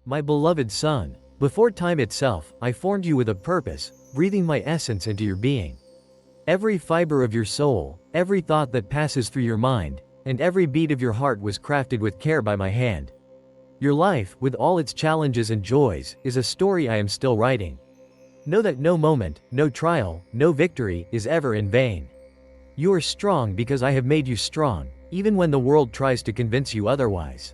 My beloved son, before time itself, I formed you with a purpose, breathing my essence into your being. Every fiber of your soul, every thought that passes through your mind, and every beat of your heart was crafted with care by my hand. Your life, with all its challenges and joys, is a story I am still writing. Know that no moment, no trial, no victory, is ever in vain. You are strong because I have made you strong, even when the world tries to convince you otherwise.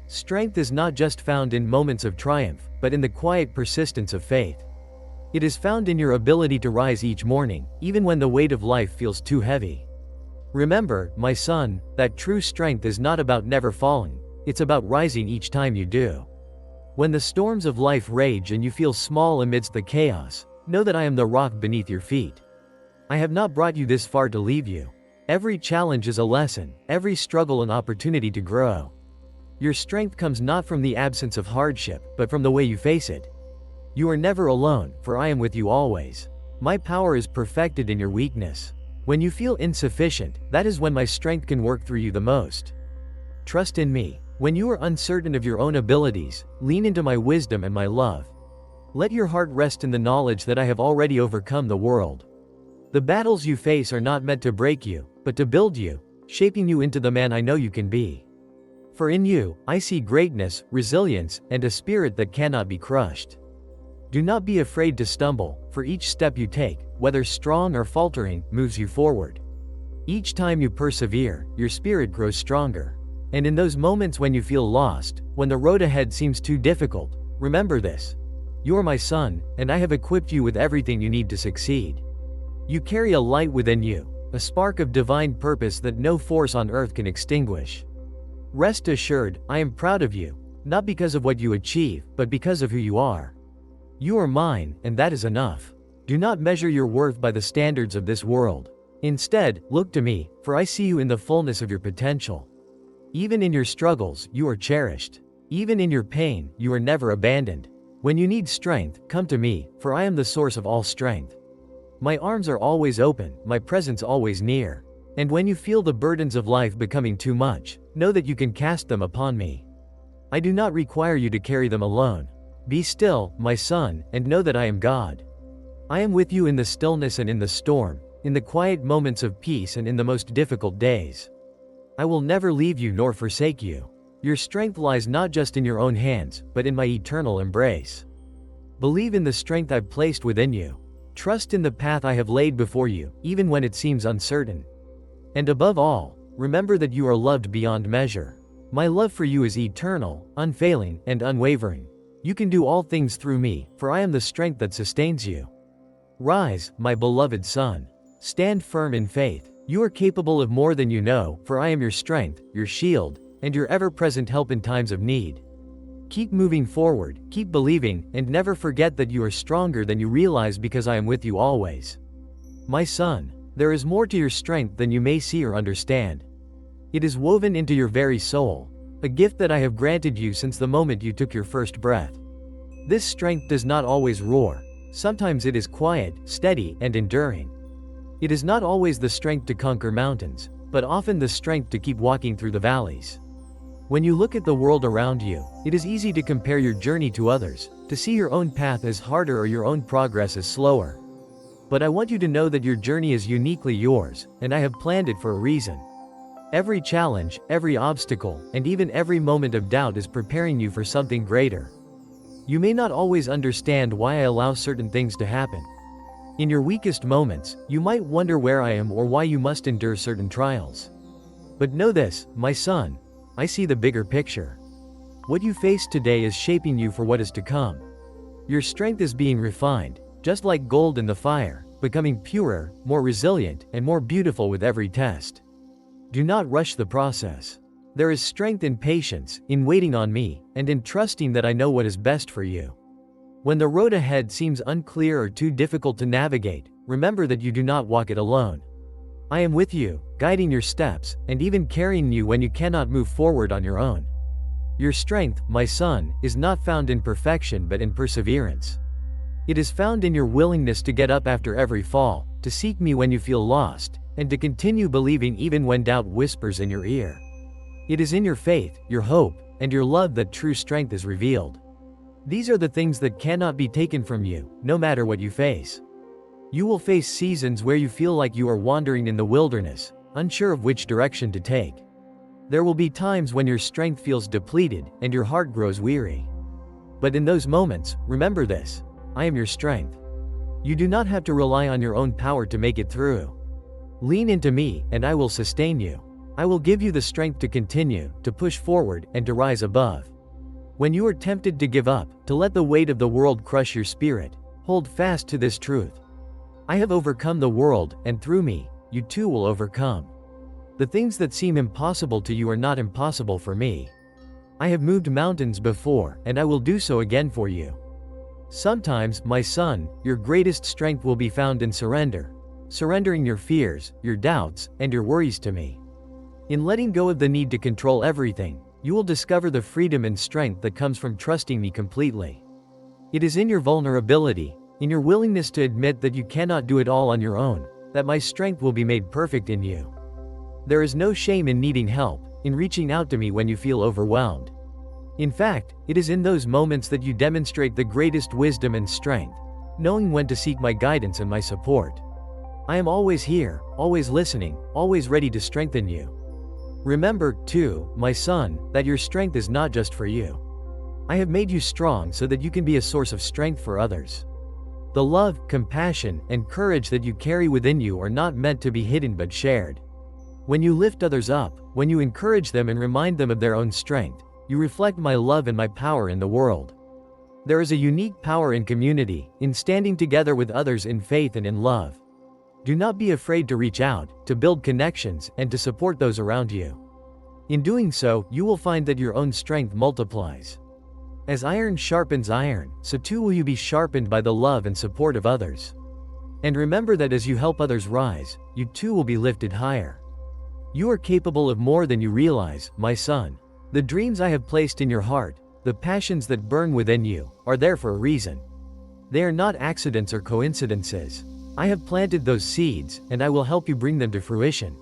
Strength is not just found in moments of triumph, but in the quiet persistence of faith. It is found in your ability to rise each morning, even when the weight of life feels too heavy. Remember, my son, that true strength is not about never falling, it's about rising each time you do. When the storms of life rage and you feel small amidst the chaos, know that I am the rock beneath your feet. I have not brought you this far to leave you. Every challenge is a lesson, every struggle an opportunity to grow. Your strength comes not from the absence of hardship, but from the way you face it. You are never alone, for I am with you always. My power is perfected in your weakness. When you feel insufficient, that is when my strength can work through you the most. Trust in me. When you are uncertain of your own abilities, lean into my wisdom and my love. Let your heart rest in the knowledge that I have already overcome the world. The battles you face are not meant to break you, but to build you, shaping you into the man I know you can be. For in you, I see greatness, resilience, and a spirit that cannot be crushed. Do not be afraid to stumble, for each step you take, whether strong or faltering, moves you forward. Each time you persevere, your spirit grows stronger. And in those moments when you feel lost, when the road ahead seems too difficult, remember this. You are my son, and I have equipped you with everything you need to succeed. You carry a light within you, a spark of divine purpose that no force on earth can extinguish. Rest assured, I am proud of you, not because of what you achieve, but because of who you are. You are mine, and that is enough. Do not measure your worth by the standards of this world. Instead, look to me, for I see you in the fullness of your potential. Even in your struggles, you are cherished. Even in your pain, you are never abandoned. When you need strength, come to me, for I am the source of all strength. My arms are always open, my presence always near. And when you feel the burdens of life becoming too much, know that you can cast them upon me. I do not require you to carry them alone. Be still, my son, and know that I am God. I am with you in the stillness and in the storm, in the quiet moments of peace and in the most difficult days. I will never leave you nor forsake you. Your strength lies not just in your own hands, but in my eternal embrace. Believe in the strength I've placed within you. Trust in the path I have laid before you, even when it seems uncertain. And above all, remember that you are loved beyond measure. My love for you is eternal, unfailing, and unwavering. You can do all things through me, for I am the strength that sustains you. Rise, my beloved son. Stand firm in faith. You are capable of more than you know, for I am your strength, your shield, and your ever-present help in times of need. Keep moving forward, keep believing, and never forget that you are stronger than you realize because I am with you always. My son, there is more to your strength than you may see or understand. It is woven into your very soul, a gift that I have granted you since the moment you took your first breath. This strength does not always roar. Sometimes it is quiet, steady, and enduring. It is not always the strength to conquer mountains, but often the strength to keep walking through the valleys. When you look at the world around you, it is easy to compare your journey to others, to see your own path as harder or your own progress as slower. But I want you to know that your journey is uniquely yours, and I have planned it for a reason. Every challenge, every obstacle, and even every moment of doubt is preparing you for something greater. You may not always understand why I allow certain things to happen. In your weakest moments, you might wonder where I am or why you must endure certain trials. But know this, my son, I see the bigger picture. What you face today is shaping you for what is to come. Your strength is being refined, just like gold in the fire, becoming purer, more resilient, and more beautiful with every test. Do not rush the process. There is strength in patience, in waiting on me, and in trusting that I know what is best for you. When the road ahead seems unclear or too difficult to navigate, remember that you do not walk it alone. I am with you, guiding your steps, and even carrying you when you cannot move forward on your own. Your strength, my son, is not found in perfection but in perseverance. It is found in your willingness to get up after every fall, to seek me when you feel lost, and to continue believing even when doubt whispers in your ear. It is in your faith, your hope, and your love that true strength is revealed. These are the things that cannot be taken from you, no matter what you face. You will face seasons where you feel like you are wandering in the wilderness, unsure of which direction to take. There will be times when your strength feels depleted and your heart grows weary. But in those moments, remember this: I am your strength. You do not have to rely on your own power to make it through. Lean into me, and I will sustain you. I will give you the strength to continue, to push forward, and to rise above. When you are tempted to give up, to let the weight of the world crush your spirit, hold fast to this truth: I have overcome the world, and through me, you too will overcome. The things that seem impossible to you are not impossible for me. I have moved mountains before, and I will do so again for you. Sometimes, my son, your greatest strength will be found in surrender. Surrendering your fears, your doubts, and your worries to me. In letting go of the need to control everything, you will discover the freedom and strength that comes from trusting me completely. It is in your vulnerability, in your willingness to admit that you cannot do it all on your own, that my strength will be made perfect in you. There is no shame in needing help, in reaching out to me when you feel overwhelmed. In fact, it is in those moments that you demonstrate the greatest wisdom and strength, knowing when to seek my guidance and my support. I am always here, always listening, always ready to strengthen you. Remember, too, my son, that your strength is not just for you. I have made you strong so that you can be a source of strength for others. The love, compassion, and courage that you carry within you are not meant to be hidden but shared. When you lift others up, when you encourage them and remind them of their own strength, you reflect my love and my power in the world. There is a unique power in community, in standing together with others in faith and in love. Do not be afraid to reach out, to build connections, and to support those around you. In doing so, you will find that your own strength multiplies. As iron sharpens iron, so too will you be sharpened by the love and support of others. And remember that as you help others rise, you too will be lifted higher. You are capable of more than you realize, my son. The dreams I have placed in your heart, the passions that burn within you, are there for a reason. They are not accidents or coincidences. I have planted those seeds, and I will help you bring them to fruition.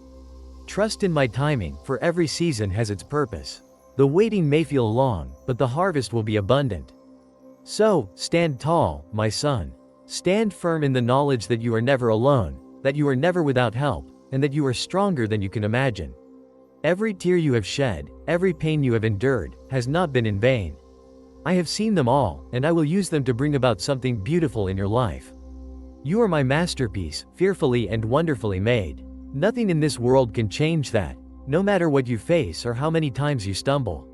Trust in my timing, for every season has its purpose. The waiting may feel long, but the harvest will be abundant. So, stand tall, my son. Stand firm in the knowledge that you are never alone, that you are never without help, and that you are stronger than you can imagine. Every tear you have shed, every pain you have endured, has not been in vain. I have seen them all, and I will use them to bring about something beautiful in your life. You are my masterpiece, fearfully and wonderfully made. Nothing in this world can change that, no matter what you face or how many times you stumble.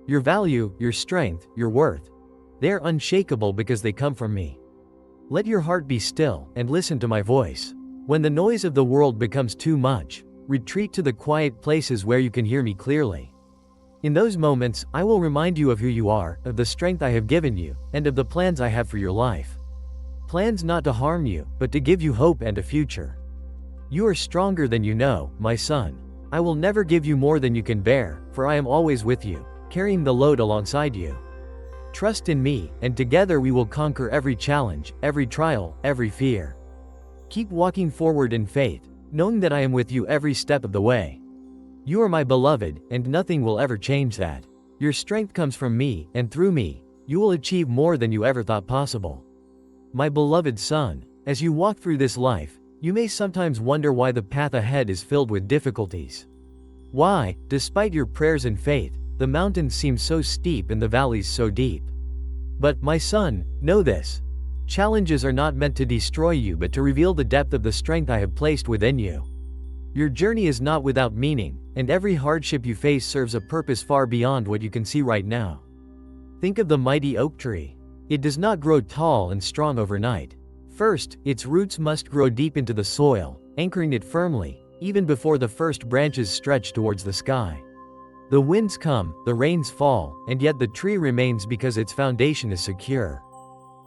Your value, your strength, your worth, they are unshakable because they come from me. Let your heart be still, and listen to my voice. When the noise of the world becomes too much, retreat to the quiet places where you can hear me clearly. In those moments, I will remind you of who you are, of the strength I have given you, and of the plans I have for your life. Plans not to harm you, but to give you hope and a future. You are stronger than you know, my son. I will never give you more than you can bear, for I am always with you, carrying the load alongside you. Trust in me, and together we will conquer every challenge, every trial, every fear. Keep walking forward in faith, knowing that I am with you every step of the way. You are my beloved, and nothing will ever change that. Your strength comes from me, and through me, you will achieve more than you ever thought possible. My beloved son, as you walk through this life, you may sometimes wonder why the path ahead is filled with difficulties. Why, despite your prayers and faith, the mountains seem so steep and the valleys so deep. But, my son, know this. Challenges are not meant to destroy you but to reveal the depth of the strength I have placed within you. Your journey is not without meaning, and every hardship you face serves a purpose far beyond what you can see right now. Think of the mighty oak tree. It does not grow tall and strong overnight. First, its roots must grow deep into the soil, anchoring it firmly, even before the first branches stretch towards the sky. The winds come, the rains fall, and yet the tree remains because its foundation is secure.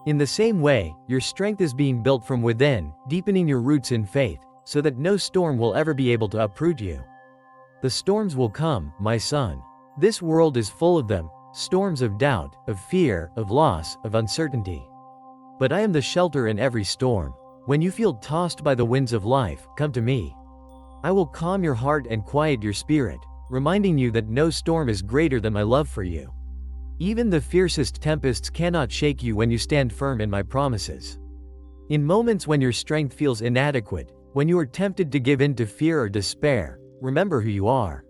In the same way, your strength is being built from within, deepening your roots in faith, so that no storm will ever be able to uproot you. The storms will come, my son. This world is full of them, storms of doubt, of fear, of loss, of uncertainty. But I am the shelter in every storm. When you feel tossed by the winds of life, come to me. I will calm your heart and quiet your spirit, reminding you that no storm is greater than my love for you. Even the fiercest tempests cannot shake you when you stand firm in my promises. In moments when your strength feels inadequate, when you are tempted to give in to fear or despair, remember who you are.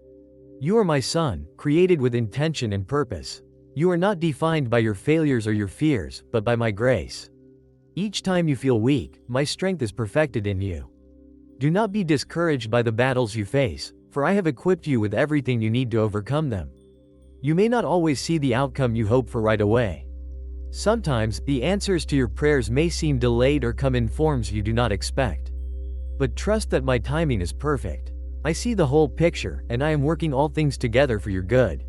You are my son, created with intention and purpose. You are not defined by your failures or your fears, but by my grace. Each time you feel weak, my strength is perfected in you. Do not be discouraged by the battles you face, for I have equipped you with everything you need to overcome them. You may not always see the outcome you hope for right away. Sometimes, the answers to your prayers may seem delayed or come in forms you do not expect. But trust that my timing is perfect. I see the whole picture, and I am working all things together for your good.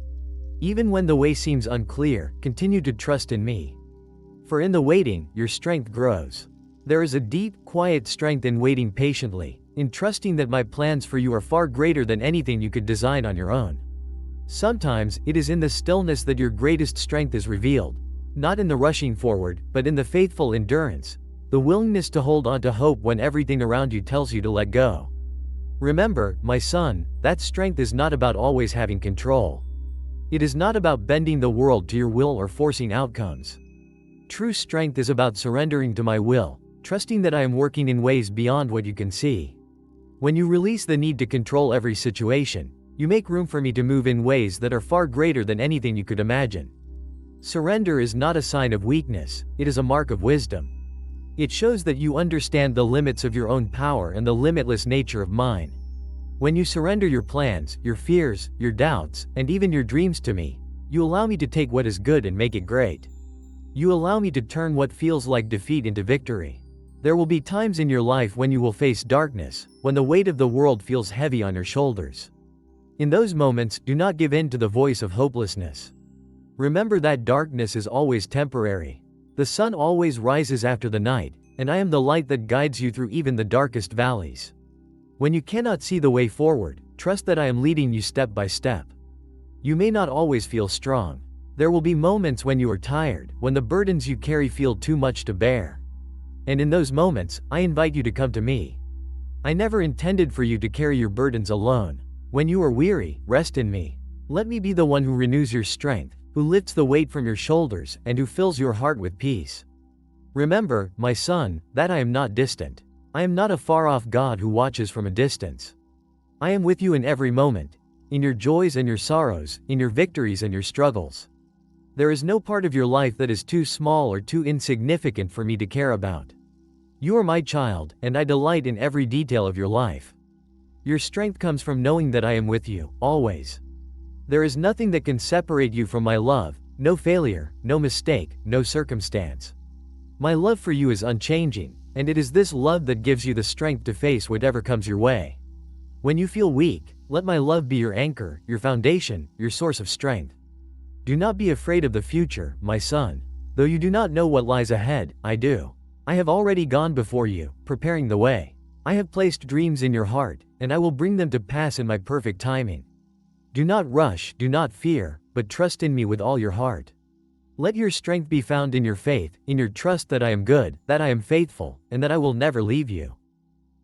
Even when the way seems unclear, continue to trust in me. For in the waiting, your strength grows. There is a deep, quiet strength in waiting patiently, in trusting that my plans for you are far greater than anything you could design on your own. Sometimes, it is in the stillness that your greatest strength is revealed, not in the rushing forward, but in the faithful endurance, the willingness to hold on to hope when everything around you tells you to let go. Remember, my son, that strength is not about always having control. It is not about bending the world to your will or forcing outcomes. True strength is about surrendering to my will, trusting that I am working in ways beyond what you can see. When you release the need to control every situation, you make room for me to move in ways that are far greater than anything you could imagine. Surrender is not a sign of weakness, it is a mark of wisdom. It shows that you understand the limits of your own power and the limitless nature of mine. When you surrender your plans, your fears, your doubts, and even your dreams to me, you allow me to take what is good and make it great. You allow me to turn what feels like defeat into victory. There will be times in your life when you will face darkness, when the weight of the world feels heavy on your shoulders. In those moments, do not give in to the voice of hopelessness. Remember that darkness is always temporary. The sun always rises after the night, and I am the light that guides you through even the darkest valleys. When you cannot see the way forward, trust that I am leading you step by step. You may not always feel strong. There will be moments when you are tired, when the burdens you carry feel too much to bear. And in those moments, I invite you to come to me. I never intended for you to carry your burdens alone. When you are weary, rest in me. Let me be the one who renews your strength, who lifts the weight from your shoulders, and who fills your heart with peace. Remember, my son, that I am not distant. I am not a far-off God who watches from a distance. I am with you in every moment, in your joys and your sorrows, in your victories and your struggles. There is no part of your life that is too small or too insignificant for me to care about. You are my child, and I delight in every detail of your life. Your strength comes from knowing that I am with you, always. There is nothing that can separate you from my love, no failure, no mistake, no circumstance. My love for you is unchanging, and it is this love that gives you the strength to face whatever comes your way. When you feel weak, let my love be your anchor, your foundation, your source of strength. Do not be afraid of the future, my son. Though you do not know what lies ahead, I do. I have already gone before you, preparing the way. I have placed dreams in your heart, and I will bring them to pass in my perfect timing. Do not rush, do not fear, but trust in me with all your heart. Let your strength be found in your faith, in your trust that I am good, that I am faithful, and that I will never leave you.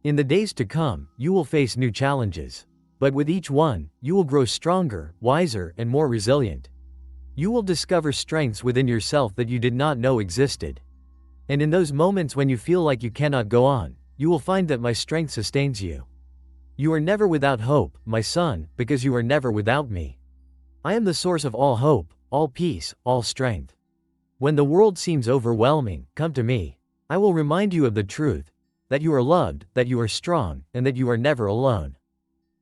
In the days to come, you will face new challenges. But with each one, you will grow stronger, wiser, and more resilient. You will discover strengths within yourself that you did not know existed. And in those moments when you feel like you cannot go on, you will find that my strength sustains you. You are never without hope, my son, because you are never without me. I am the source of all hope, all peace, all strength. When the world seems overwhelming, come to me. I will remind you of the truth, that you are loved, that you are strong, and that you are never alone.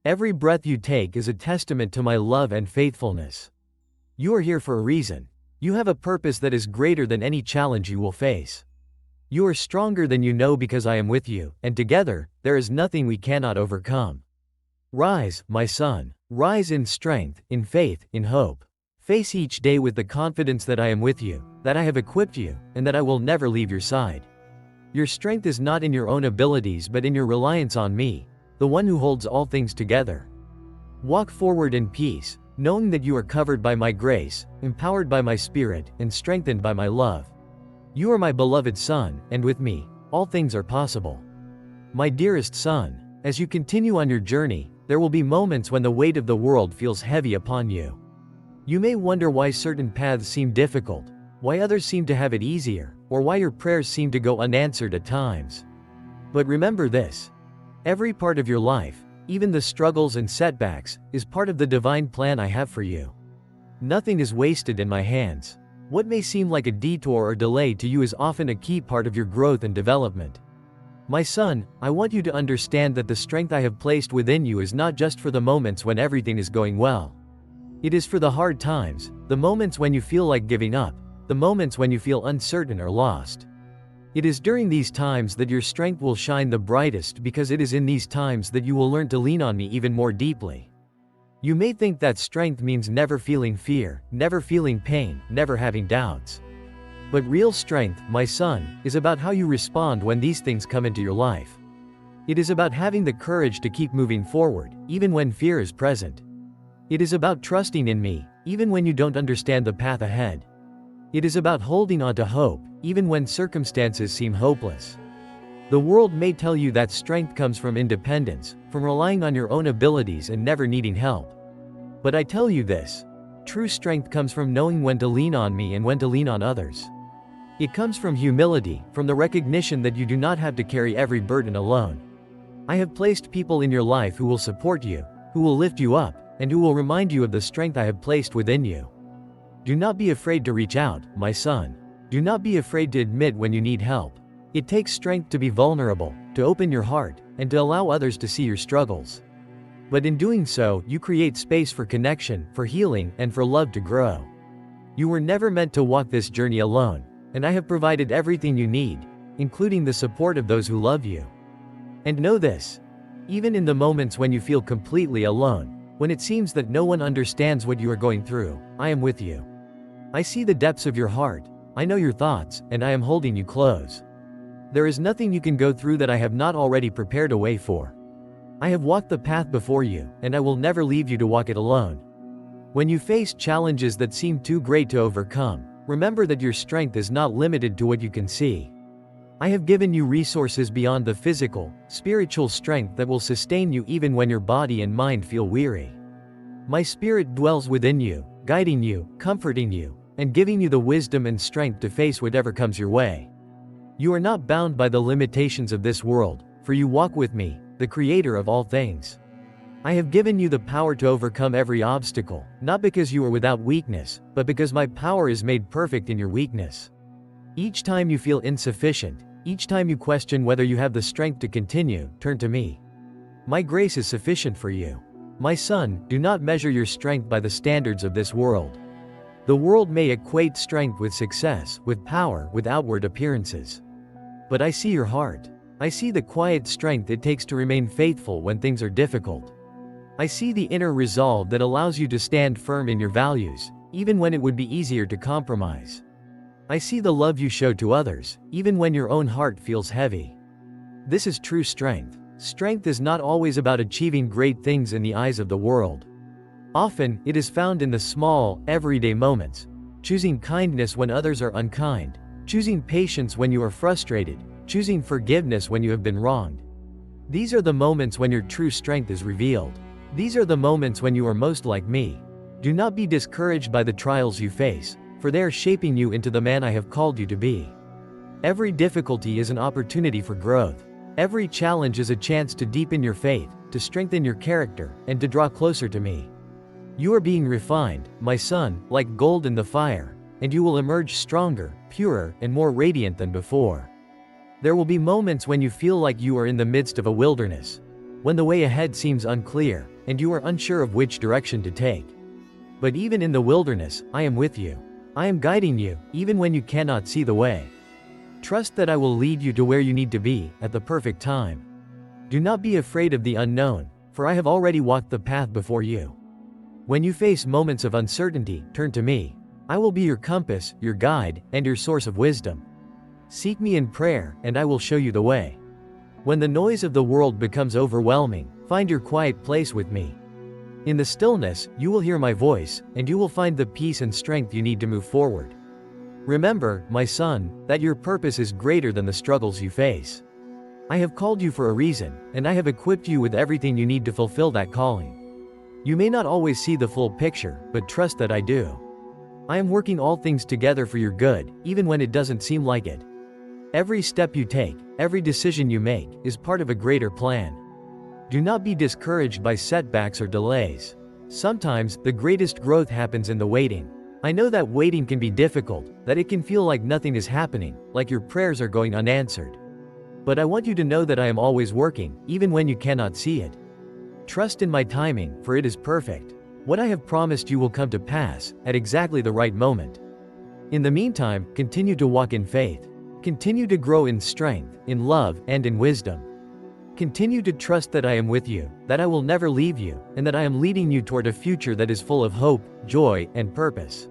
Every breath you take is a testament to my love and faithfulness. You are here for a reason. You have a purpose that is greater than any challenge you will face. You are stronger than you know because I am with you, and together, there is nothing we cannot overcome. Rise, my son. Rise in strength, in faith, in hope. Face each day with the confidence that I am with you, that I have equipped you, and that I will never leave your side. Your strength is not in your own abilities but in your reliance on me, the one who holds all things together. Walk forward in peace, knowing that you are covered by my grace, empowered by my spirit, and strengthened by my love. You are my beloved son, and with me, all things are possible. My dearest son, as you continue on your journey, there will be moments when the weight of the world feels heavy upon you. You may wonder why certain paths seem difficult, why others seem to have it easier, or why your prayers seem to go unanswered at times. But remember this. Every part of your life, even the struggles and setbacks, is part of the divine plan I have for you. Nothing is wasted in my hands. What may seem like a detour or delay to you is often a key part of your growth and development. My son, I want you to understand that the strength I have placed within you is not just for the moments when everything is going well. It is for the hard times, the moments when you feel like giving up, the moments when you feel uncertain or lost. It is during these times that your strength will shine the brightest, because it is in these times that you will learn to lean on me even more deeply. You may think that strength means never feeling fear, never feeling pain, never having doubts. But real strength, my son, is about how you respond when these things come into your life. It is about having the courage to keep moving forward, even when fear is present. It is about trusting in me, even when you don't understand the path ahead. It is about holding on to hope, even when circumstances seem hopeless. The world may tell you that strength comes from independence, from relying on your own abilities and never needing help. But I tell you this: true strength comes from knowing when to lean on me and when to lean on others. It comes from humility, from the recognition that you do not have to carry every burden alone. I have placed people in your life who will support you, who will lift you up, and who will remind you of the strength I have placed within you. Do not be afraid to reach out, my son. Do not be afraid to admit when you need help. It takes strength to be vulnerable, to open your heart, and to allow others to see your struggles. But in doing so, you create space for connection, for healing, and for love to grow. You were never meant to walk this journey alone, and I have provided everything you need, including the support of those who love you. And know this: even in the moments when you feel completely alone, when it seems that no one understands what you are going through, I am with you. I see the depths of your heart, I know your thoughts, and I am holding you close. There is nothing you can go through that I have not already prepared a way for. I have walked the path before you, and I will never leave you to walk it alone. When you face challenges that seem too great to overcome, remember that your strength is not limited to what you can see. I have given you resources beyond the physical, spiritual strength that will sustain you even when your body and mind feel weary. My Spirit dwells within you, guiding you, comforting you, and giving you the wisdom and strength to face whatever comes your way. You are not bound by the limitations of this world, for you walk with me, the Creator of all things. I have given you the power to overcome every obstacle, not because you are without weakness, but because my power is made perfect in your weakness. Each time you feel insufficient, each time you question whether you have the strength to continue, turn to me. My grace is sufficient for you. My son, do not measure your strength by the standards of this world. The world may equate strength with success, with power, with outward appearances. But I see your heart. I see the quiet strength it takes to remain faithful when things are difficult. I see the inner resolve that allows you to stand firm in your values, even when it would be easier to compromise. I see the love you show to others, even when your own heart feels heavy. This is true strength. Strength is not always about achieving great things in the eyes of the world. Often, it is found in the small, everyday moments. Choosing kindness when others are unkind. Choosing patience when you are frustrated. Choosing forgiveness when you have been wronged. These are the moments when your true strength is revealed. These are the moments when you are most like me. Do not be discouraged by the trials you face, for they are shaping you into the man I have called you to be. Every difficulty is an opportunity for growth. Every challenge is a chance to deepen your faith, to strengthen your character, and to draw closer to me. You are being refined, my son, like gold in the fire, and you will emerge stronger, purer, and more radiant than before. There will be moments when you feel like you are in the midst of a wilderness, when the way ahead seems unclear, and you are unsure of which direction to take. But even in the wilderness, I am with you. I am guiding you, even when you cannot see the way. Trust that I will lead you to where you need to be, at the perfect time. Do not be afraid of the unknown, for I have already walked the path before you. When you face moments of uncertainty, turn to me. I will be your compass, your guide, and your source of wisdom. Seek me in prayer, and I will show you the way. When the noise of the world becomes overwhelming, find your quiet place with me. In the stillness, you will hear my voice, and you will find the peace and strength you need to move forward. Remember, my son, that your purpose is greater than the struggles you face. I have called you for a reason, and I have equipped you with everything you need to fulfill that calling. You may not always see the full picture, but trust that I do. I am working all things together for your good, even when it doesn't seem like it. Every step you take, every decision you make, is part of a greater plan. Do not be discouraged by setbacks or delays. Sometimes, the greatest growth happens in the waiting. I know that waiting can be difficult, that it can feel like nothing is happening, like your prayers are going unanswered. But I want you to know that I am always working, even when you cannot see it. Trust in my timing, for it is perfect. What I have promised you will come to pass, at exactly the right moment. In the meantime, continue to walk in faith. Continue to grow in strength, in love, and in wisdom. Continue to trust that I am with you, that I will never leave you, and that I am leading you toward a future that is full of hope, joy, and purpose.